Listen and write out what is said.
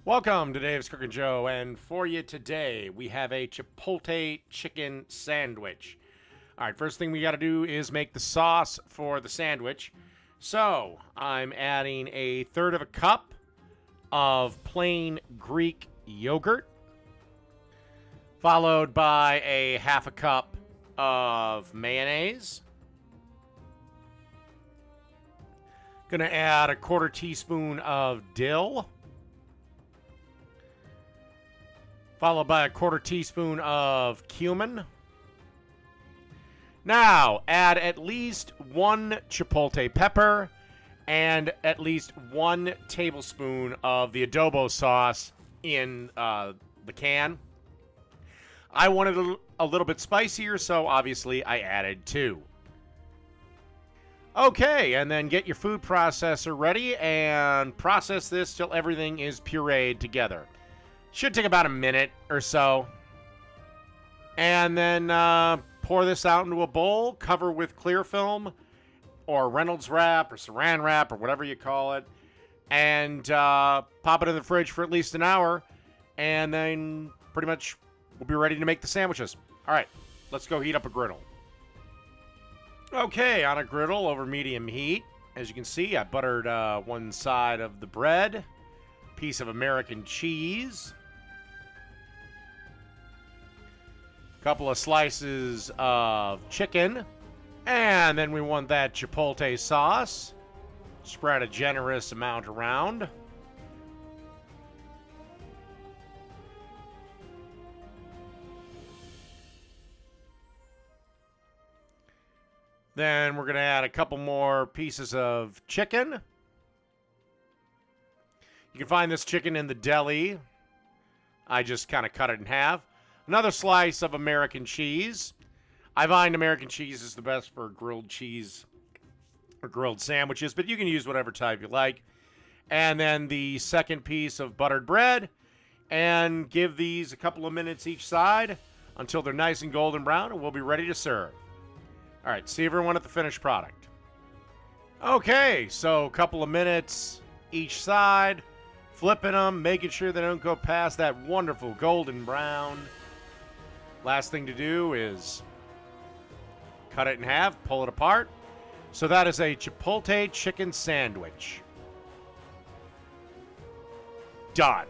Welcome to Dave's Cooking Show, and for you today, we have a Chipotle chicken sandwich. All right, first thing we got to do is make the sauce for the sandwich. So, I'm adding a third of a cup of plain Greek yogurt, followed by a half a cup of mayonnaise. Gonna add a quarter teaspoon of dill, followed by a quarter teaspoon of cumin. Now, add at least one chipotle pepper and at least 1 tablespoon of the adobo sauce in the can. I wanted a little bit spicier, so obviously I added 2. Okay, and then get your food processor ready and process this till everything is pureed together. Should take about a minute or so. And then pour this out into a bowl, cover with clear film or Reynolds wrap or saran wrap or whatever you call it, and pop it in the fridge for at least an hour, and then pretty much we'll be ready to make the sandwiches. All right, let's go heat up a griddle. Okay, on a griddle over medium heat. As you can see, I buttered one side of the bread, piece of American cheese, couple of slices of chicken, and then we want that chipotle sauce. Spread a generous amount around. Then we're going to add a couple more pieces of chicken. You can find this chicken in the deli. I just kind of cut it in half. Another slice of American cheese. I find American cheese is the best for grilled cheese or grilled sandwiches, but you can use whatever type you like. And then the second piece of buttered bread. And give these a couple of minutes each side until they're nice and golden brown, and we'll be ready to serve. All right, see everyone at the finished product. Okay, so a couple of minutes each side. Flipping them, making sure they don't go past that wonderful golden brown. Last thing to do is cut it in half, pull it apart. So that is a Chipotle chicken sandwich. Done.